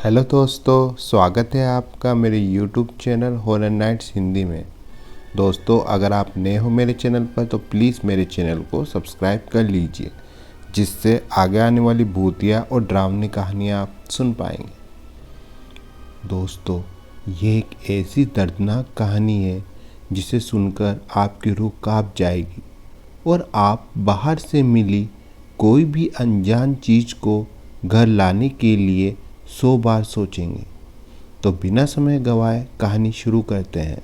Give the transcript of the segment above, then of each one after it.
Hello दोस्तों, स्वागत है आपका मेरे YouTube channel horror nights Hindi में। दोस्तों, अगर आप नए हो मेरे चैनल पर तो प्लीज़ मेरे चैनल को सब्सक्राइब कर लीजिए, जिससे आगे आने वाली भूतिया और डरावनी कहानियाँ आप सुन पाएंगे। दोस्तों, ये एक ऐसी दर्दनाक कहानी है जिसे सुनकर आपकी रूह कांप जाएगी और आप बाहर से मिली कोई भी अनजान चीज़ को घर लाने के लिए 100 बार सोचेंगे। तो बिना समय गवाए कहानी शुरू करते हैं।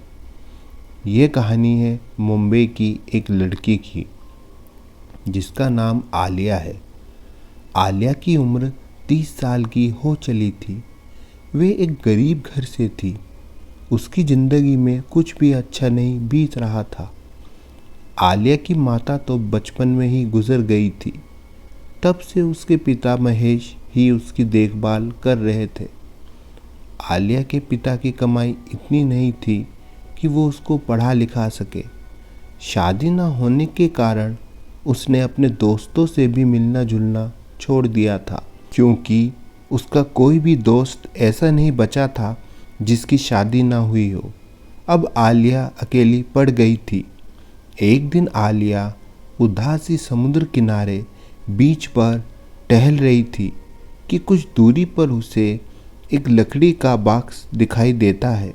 ये कहानी है मुंबई की एक लड़की की, जिसका नाम आलिया है। आलिया की उम्र 30 साल की हो चली थी। वे एक गरीब घर से थी। उसकी ज़िंदगी में कुछ भी अच्छा नहीं बीत रहा था। आलिया की माता तो बचपन में ही गुजर गई थी। तब से उसके पिता महेश ही उसकी देखभाल कर रहे थे। आलिया के पिता की कमाई इतनी नहीं थी कि वो उसको पढ़ा लिखा सके। शादी न होने के कारण उसने अपने दोस्तों से भी मिलना जुलना छोड़ दिया था, क्योंकि उसका कोई भी दोस्त ऐसा नहीं बचा था जिसकी शादी ना हुई हो। अब आलिया अकेली पड़ गई थी। एक दिन आलिया उदासी समुद्र किनारे बीच पर टहल रही थी कि कुछ दूरी पर उसे एक लकड़ी का बॉक्स दिखाई देता है,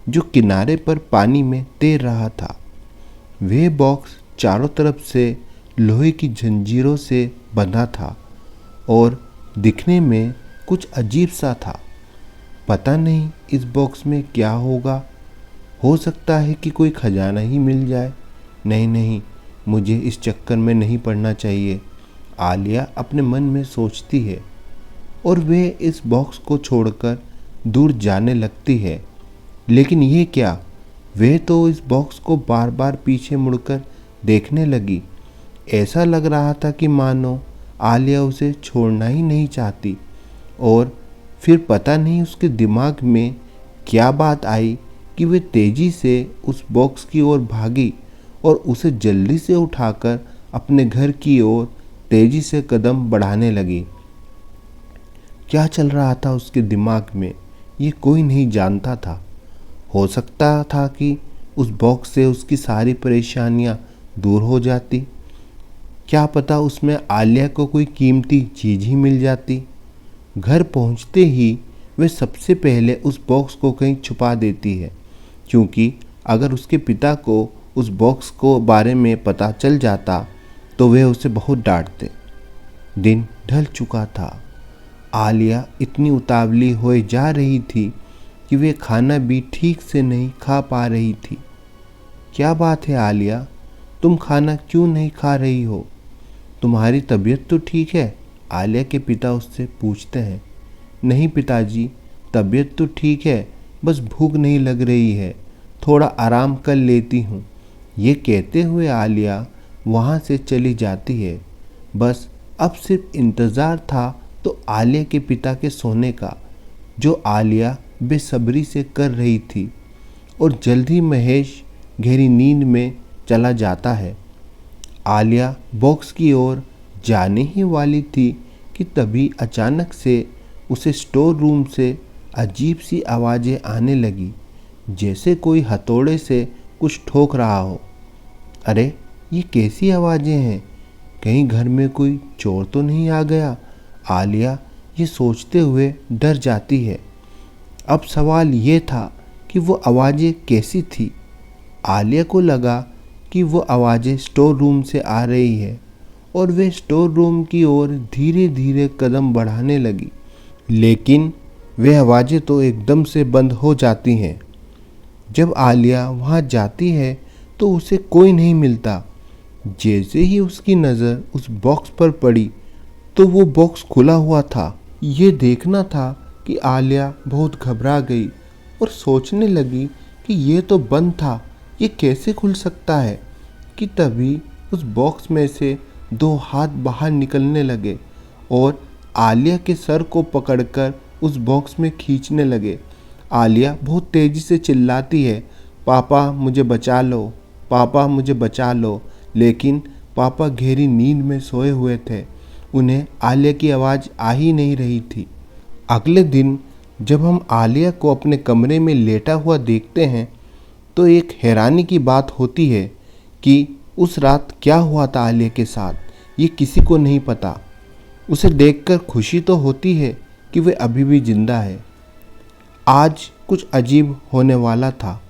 जो किनारे पर पानी में तैर रहा था। वह बॉक्स चारों तरफ से लोहे की जंजीरों से बंधा था और दिखने में कुछ अजीब सा था। पता नहीं इस बॉक्स में क्या होगा। हो सकता है कि कोई खजाना ही मिल जाए। नहीं, मुझे इस चक्कर में नहीं पड़ना चाहिए, आलिया अपने मन में सोचती है और वे इस बॉक्स को छोड़कर दूर जाने लगती है। लेकिन ये क्या, वे तो इस बॉक्स को बार बार पीछे मुड़कर देखने लगी। ऐसा लग रहा था कि मानो आलिया उसे छोड़ना ही नहीं चाहती। और फिर पता नहीं उसके दिमाग में क्या बात आई कि वे तेजी से उस बॉक्स की ओर भागी और उसे जल्दी से उठाकर अपने घर की ओर तेजी से कदम बढ़ाने लगी। क्या चल रहा था उसके दिमाग में, ये कोई नहीं जानता था। हो सकता था कि उस बॉक्स से उसकी सारी परेशानियां दूर हो जाती। क्या पता उसमें आलिया को कोई कीमती चीज़ ही मिल जाती। घर पहुंचते ही वे सबसे पहले उस बॉक्स को कहीं छुपा देती है, क्योंकि अगर उसके पिता को उस बॉक्स को बारे में पता चल जाता तो वे उसे बहुत डांटते। दिन ढल चुका था। आलिया इतनी उतावली होए जा रही थी कि वे खाना भी ठीक से नहीं खा पा रही थी। क्या बात है आलिया, तुम खाना क्यों नहीं खा रही हो? तुम्हारी तबीयत तो ठीक है? आलिया के पिता उससे पूछते हैं। नहीं पिताजी, तबीयत तो ठीक है, बस भूख नहीं लग रही है, थोड़ा आराम कर लेती हूँ। ये कहते हुए आलिया वहाँ से चली जाती है। बस अब सिर्फ इंतज़ार था तो आलिया के पिता के सोने का, जो आलिया बेसब्री से कर रही थी। और जल्द ही महेश गहरी नींद में चला जाता है। आलिया बॉक्स की ओर जाने ही वाली थी कि तभी अचानक से उसे स्टोर रूम से अजीब सी आवाज़ें आने लगी, जैसे कोई हथौड़े से कुछ ठोक रहा हो। अरे, ये कैसी आवाज़ें हैं? कहीं घर में कोई चोर तो नहीं आ गया? आलिया ये सोचते हुए डर जाती है। अब सवाल ये था कि वो आवाज़ें कैसी थी। आलिया को लगा कि वो आवाज़ें स्टोर रूम से आ रही है और वे स्टोर रूम की ओर धीरे धीरे कदम बढ़ाने लगी। लेकिन वे आवाज़ें तो एकदम से बंद हो जाती हैं। जब आलिया वहाँ जाती है तो उसे कोई नहीं मिलता। जैसे ही उसकी नज़र उस बॉक्स पर पड़ी तो वो बॉक्स खुला हुआ था। ये देखना था कि आलिया बहुत घबरा गई और सोचने लगी कि ये तो बंद था, ये कैसे खुल सकता है। कि तभी उस बॉक्स में से 2 हाथ बाहर निकलने लगे और आलिया के सर को पकड़कर उस बॉक्स में खींचने लगे। आलिया बहुत तेज़ी से चिल्लाती है, पापा मुझे बचा लो, पापा मुझे बचा लो। लेकिन पापा गहरी नींद में सोए हुए थे। उन्हें आलिया की आवाज़ आ ही नहीं रही थी। अगले दिन जब हम आलिया को अपने कमरे में लेटा हुआ देखते हैं तो एक हैरानी की बात होती है कि उस रात क्या हुआ था आलिया के साथ, ये किसी को नहीं पता। उसे देखकर खुशी तो होती है कि वह अभी भी जिंदा है। आज कुछ अजीब होने वाला था।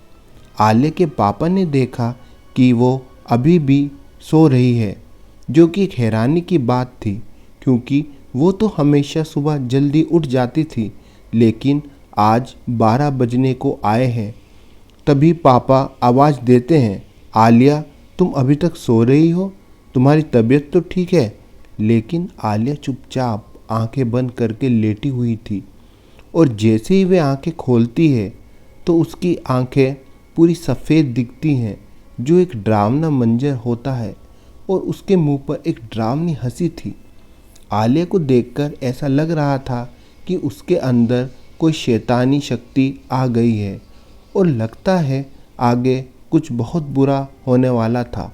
आलिया के पापा ने देखा कि वो अभी भी सो रही है, जो कि एक हैरानी की बात थी क्योंकि वो तो हमेशा सुबह जल्दी उठ जाती थी, लेकिन आज 12 बजने को आए हैं। तभी पापा आवाज़ देते हैं, आलिया तुम अभी तक सो रही हो, तुम्हारी तबीयत तो ठीक है। लेकिन आलिया चुपचाप आंखें बंद करके लेटी हुई थी और जैसे ही वे आंखें खोलती है तो उसकी आंखें पूरी सफ़ेद दिखती हैं, जो एक डरावना मंजर होता है, और उसके मुंह पर एक डरावनी हंसी थी। आलिया को देखकर ऐसा लग रहा था कि उसके अंदर कोई शैतानी शक्ति आ गई है और लगता है आगे कुछ बहुत बुरा होने वाला था।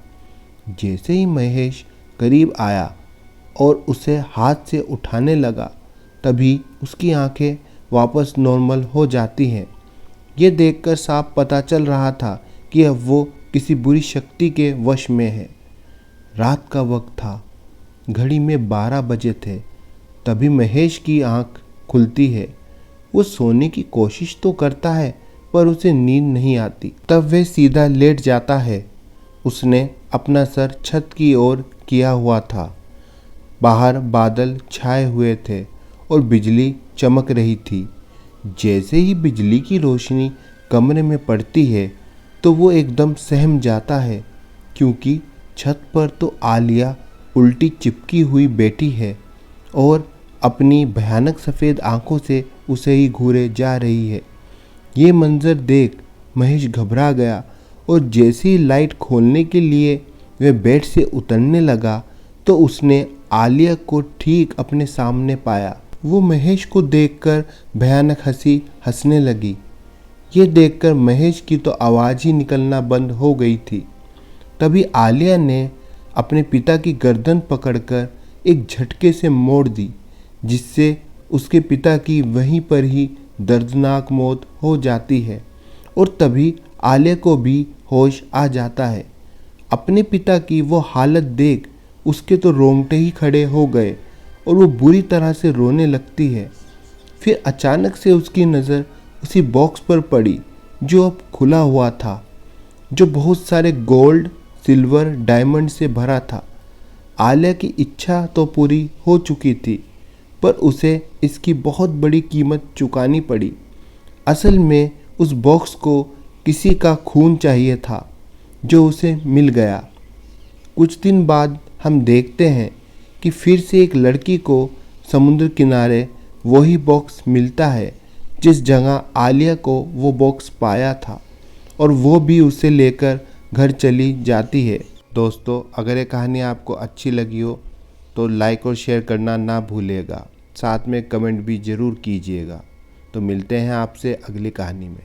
जैसे ही महेश करीब आया और उसे हाथ से उठाने लगा, तभी उसकी आंखें वापस नॉर्मल हो जाती हैं। ये देखकर साफ पता चल रहा था कि अब वो किसी बुरी शक्ति के वश में है। रात का वक्त था, घड़ी में 12 बजे थे। तभी महेश की आंख खुलती है। वो सोने की कोशिश तो करता है पर उसे नींद नहीं आती। तब वह सीधा लेट जाता है। उसने अपना सर छत की ओर किया हुआ था। बाहर बादल छाए हुए थे और बिजली चमक रही थी। जैसे ही बिजली की रोशनी कमरे में पड़ती है तो वो एकदम सहम जाता है क्योंकि छत पर तो आलिया उल्टी चिपकी हुई बैठी है और अपनी भयानक सफ़ेद आंखों से उसे ही घूरे जा रही है। ये मंजर देख महेश घबरा गया और जैसे ही लाइट खोलने के लिए वह बेड से उतरने लगा तो उसने आलिया को ठीक अपने सामने पाया। वो महेश को देखकर भयानक हंसी हंसने लगी। ये देखकर महेश की तो आवाज़ ही निकलना बंद हो गई थी। तभी आलिया ने अपने पिता की गर्दन पकड़कर एक झटके से मोड़ दी, जिससे उसके पिता की वहीं पर ही दर्दनाक मौत हो जाती है और तभी आलिया को भी होश आ जाता है। अपने पिता की वो हालत देख उसके तो रोंगटे ही खड़े हो गए और वो बुरी तरह से रोने लगती है। फिर अचानक से उसकी नज़र उसी बॉक्स पर पड़ी जो अब खुला हुआ था, जो बहुत सारे गोल्ड, सिल्वर, डायमंड से भरा था। आलिया की इच्छा तो पूरी हो चुकी थी पर उसे इसकी बहुत बड़ी कीमत चुकानी पड़ी। असल में उस बॉक्स को किसी का खून चाहिए था जो उसे मिल गया। कुछ दिन बाद हम देखते हैं कि फिर से एक लड़की को समुद्र किनारे वही बॉक्स मिलता है जिस जगह आलिया को वो बॉक्स पाया था, और वो भी उसे लेकर घर चली जाती है। दोस्तों, अगर ये कहानी आपको अच्छी लगी हो तो लाइक और शेयर करना ना भूलिएगा। साथ में कमेंट भी ज़रूर कीजिएगा। तो मिलते हैं आपसे अगली कहानी में।